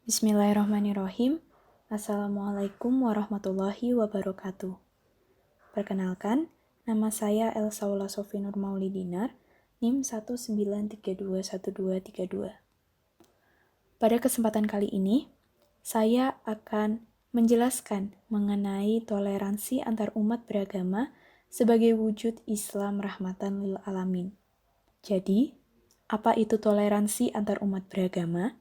Bismillahirrahmanirrahim. Assalamualaikum warahmatullahi wabarakatuh. Perkenalkan, nama saya Elsaula Sofi Nur Maulidinar, NIM 193212232. Pada kesempatan kali ini, saya akan menjelaskan mengenai toleransi antar umat beragama sebagai wujud Islam rahmatan lil alamin. Jadi, apa itu toleransi antar umat beragama?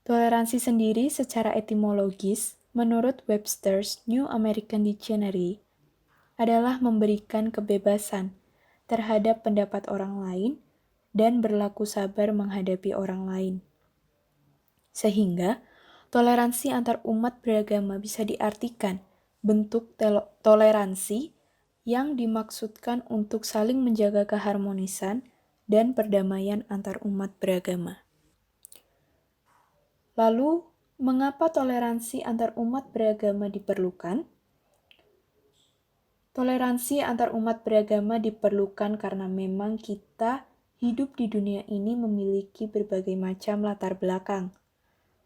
Toleransi sendiri secara etimologis, menurut Webster's New American Dictionary, adalah memberikan kebebasan terhadap pendapat orang lain dan berlaku sabar menghadapi orang lain. Sehingga, toleransi antar umat beragama bisa diartikan bentuk toleransi yang dimaksudkan untuk saling menjaga keharmonisan dan perdamaian antar umat beragama. Lalu, mengapa toleransi antar umat beragama diperlukan? Toleransi antar umat beragama diperlukan karena memang kita hidup di dunia ini memiliki berbagai macam latar belakang.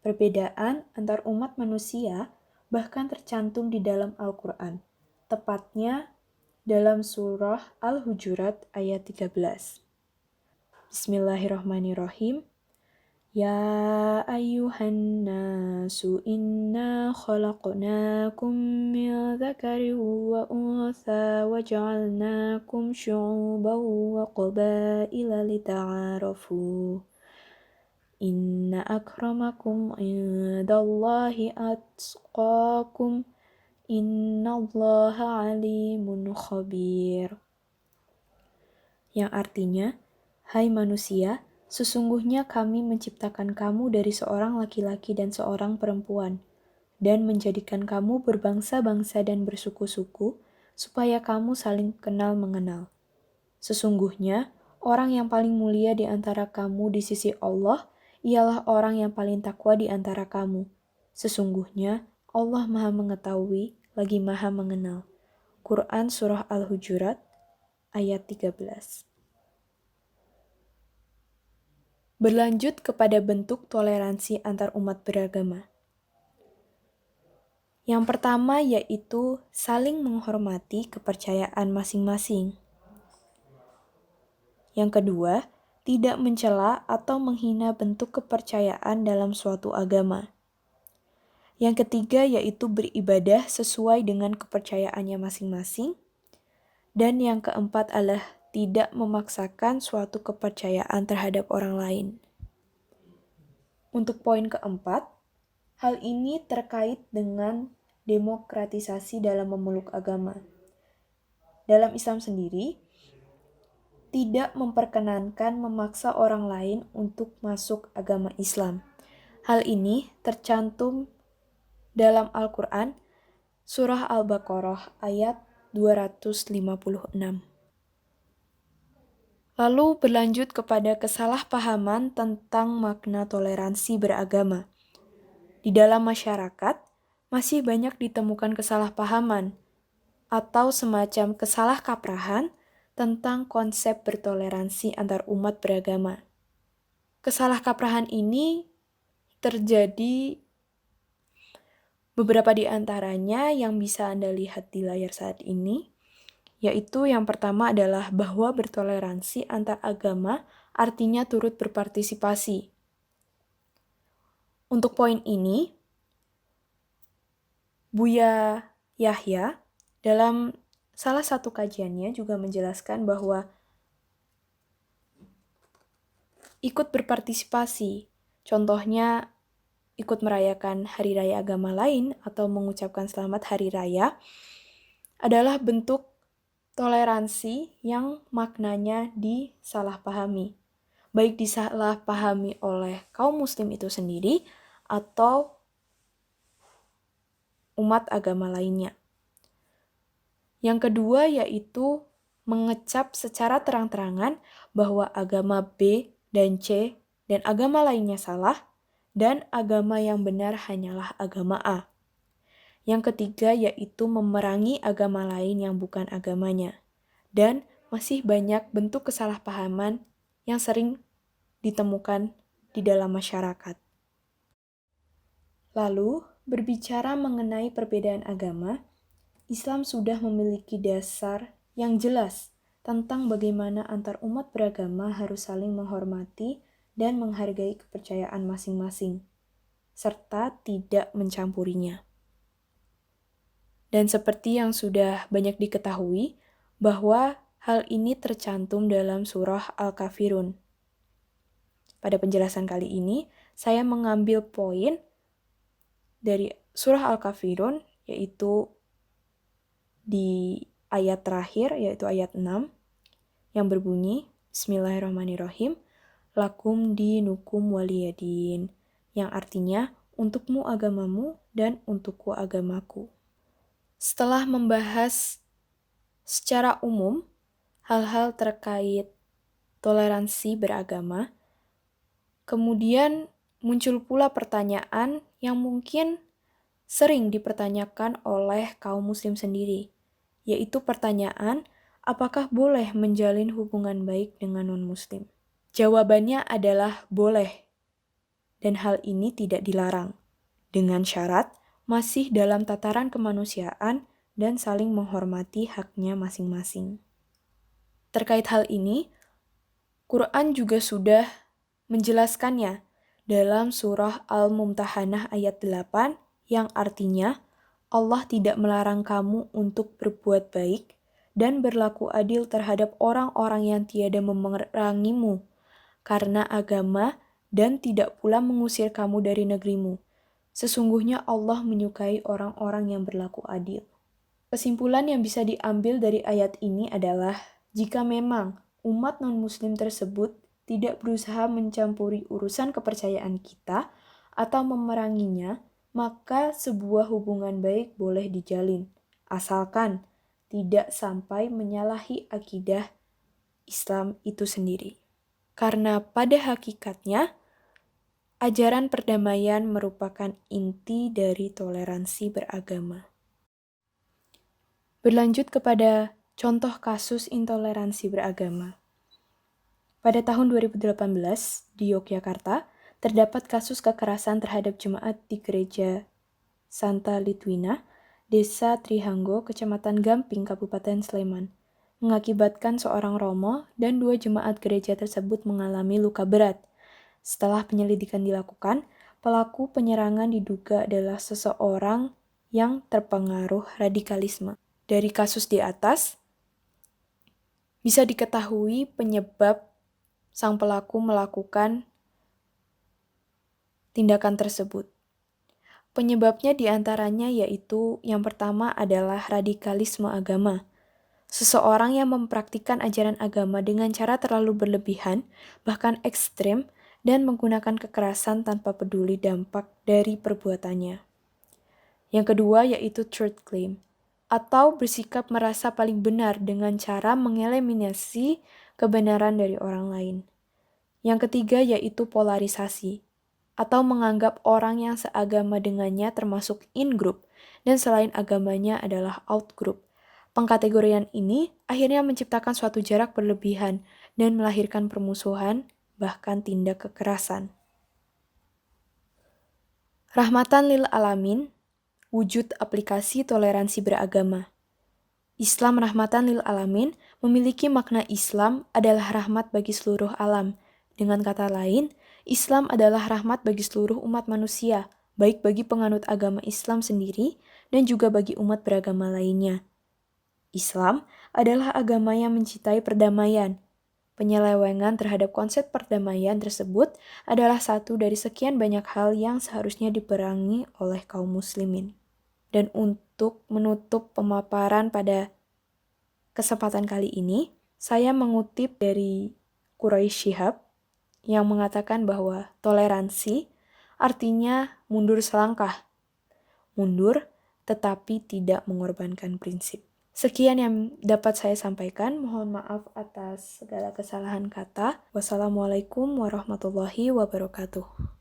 Perbedaan antar umat manusia bahkan tercantum di dalam Al-Quran, tepatnya dalam surah Al-Hujurat ayat 13. Bismillahirrahmanirrahim. Ya ayyuhan nasu inna khalaqnakum min dzakarin wa untha wa ja'alnakum syu'uban wa qabaila lita'arafu. Inna akramakum indallahi atqakum. Innallaha alimun khabir. Yang artinya, hai manusia, sesungguhnya kami menciptakan kamu dari seorang laki-laki dan seorang perempuan, dan menjadikan kamu berbangsa-bangsa dan bersuku-suku, supaya kamu saling kenal mengenal. Sesungguhnya, orang yang paling mulia di antara kamu di sisi Allah, ialah orang yang paling takwa di antara kamu. Sesungguhnya, Allah Maha Mengetahui, lagi Maha Mengenal. Quran Surah Al-Hujurat, ayat 13. Berlanjut kepada bentuk toleransi antar umat beragama. Yang pertama yaitu saling menghormati kepercayaan masing-masing. Yang kedua, tidak mencela atau menghina bentuk kepercayaan dalam suatu agama. Yang ketiga yaitu beribadah sesuai dengan kepercayaannya masing-masing. Dan yang keempat adalah tidak memaksakan suatu kepercayaan terhadap orang lain. Untuk poin keempat, hal ini terkait dengan demokratisasi dalam memeluk agama. Dalam Islam sendiri, tidak memperkenankan memaksa orang lain untuk masuk agama Islam. Hal ini tercantum dalam Al-Quran, Surah Al-Baqarah ayat 256. Lalu berlanjut kepada kesalahpahaman tentang makna toleransi beragama. Di dalam masyarakat, masih banyak ditemukan kesalahpahaman atau semacam kesalahkaprahan tentang konsep bertoleransi antar umat beragama. Kesalahkaprahan ini terjadi beberapa di antaranya yang bisa Anda lihat di layar saat ini, yaitu yang pertama adalah bahwa bertoleransi antar agama artinya turut berpartisipasi. Untuk poin ini, Buya Yahya dalam salah satu kajiannya juga menjelaskan bahwa ikut berpartisipasi, contohnya ikut merayakan hari raya agama lain atau mengucapkan selamat hari raya, adalah bentuk toleransi yang maknanya disalahpahami. Baik disalahpahami oleh kaum muslim itu sendiri atau umat agama lainnya. Yang kedua yaitu mengecap secara terang-terangan bahwa agama B dan C dan agama lainnya salah, dan agama yang benar hanyalah agama A. Yang ketiga yaitu memerangi agama lain yang bukan agamanya. Dan masih banyak bentuk kesalahpahaman yang sering ditemukan di dalam masyarakat. Lalu, berbicara mengenai perbedaan agama, Islam sudah memiliki dasar yang jelas tentang bagaimana antar umat beragama harus saling menghormati dan menghargai kepercayaan masing-masing, serta tidak mencampurinya. Dan seperti yang sudah banyak diketahui, bahwa hal ini tercantum dalam surah Al-Kafirun. Pada penjelasan kali ini, saya mengambil poin dari surah Al-Kafirun, yaitu di ayat terakhir, yaitu ayat 6, yang berbunyi, Bismillahirrahmanirrahim, lakum dinukum waliyadin, yang artinya, untukmu agamamu dan untukku agamaku. Setelah membahas secara umum hal-hal terkait toleransi beragama, kemudian muncul pula pertanyaan yang mungkin sering dipertanyakan oleh kaum muslim sendiri, yaitu pertanyaan, apakah boleh menjalin hubungan baik dengan non-muslim? Jawabannya adalah boleh, dan hal ini tidak dilarang, dengan syarat masih dalam tataran kemanusiaan dan saling menghormati haknya masing-masing. Terkait hal ini, Quran juga sudah menjelaskannya dalam surah Al-Mumtahanah ayat 8 yang artinya Allah tidak melarang kamu untuk berbuat baik dan berlaku adil terhadap orang-orang yang tiada memerangimu karena agama dan tidak pula mengusir kamu dari negerimu. Sesungguhnya Allah menyukai orang-orang yang berlaku adil. Kesimpulan yang bisa diambil dari ayat ini adalah jika memang umat non-muslim tersebut tidak berusaha mencampuri urusan kepercayaan kita atau memeranginya, maka sebuah hubungan baik boleh dijalin, asalkan tidak sampai menyalahi akidah Islam itu sendiri. Karena pada hakikatnya, ajaran perdamaian merupakan inti dari toleransi beragama. Berlanjut kepada contoh kasus intoleransi beragama. Pada tahun 2018, di Yogyakarta, terdapat kasus kekerasan terhadap jemaat di gereja Santa Litwina, Desa Trihanggo, Kecamatan Gamping, Kabupaten Sleman, mengakibatkan seorang romo dan 2 jemaat gereja tersebut mengalami luka berat. Setelah penyelidikan dilakukan, pelaku penyerangan diduga adalah seseorang yang terpengaruh radikalisme. Dari kasus di atas, bisa diketahui penyebab sang pelaku melakukan tindakan tersebut. Penyebabnya diantaranya yaitu yang pertama adalah radikalisme agama. Seseorang yang mempraktikkan ajaran agama dengan cara terlalu berlebihan, bahkan ekstrem, dan menggunakan kekerasan tanpa peduli dampak dari perbuatannya. Yang kedua yaitu truth claim, atau bersikap merasa paling benar dengan cara mengeliminasi kebenaran dari orang lain. Yang ketiga yaitu polarisasi, atau menganggap orang yang seagama dengannya termasuk in-group, dan selain agamanya adalah out-group. Pengkategorian ini akhirnya menciptakan suatu jarak berlebihan dan melahirkan permusuhan, bahkan tindak kekerasan. Rahmatan lil alamin, wujud aplikasi toleransi beragama. Islam rahmatan lil alamin memiliki makna Islam adalah rahmat bagi seluruh alam. Dengan kata lain, Islam adalah rahmat bagi seluruh umat manusia, baik bagi penganut agama Islam sendiri dan juga bagi umat beragama lainnya. Islam adalah agama yang mencintai perdamaian. Penyelewengan terhadap konsep perdamaian tersebut adalah satu dari sekian banyak hal yang seharusnya diperangi oleh kaum muslimin. Dan untuk menutup pemaparan pada kesempatan kali ini, saya mengutip dari Quraisy Shihab yang mengatakan bahwa toleransi artinya mundur selangkah. Mundur tetapi tidak mengorbankan prinsip. Sekian yang dapat saya sampaikan. Mohon maaf atas segala kesalahan kata. Wassalamualaikum warahmatullahi wabarakatuh.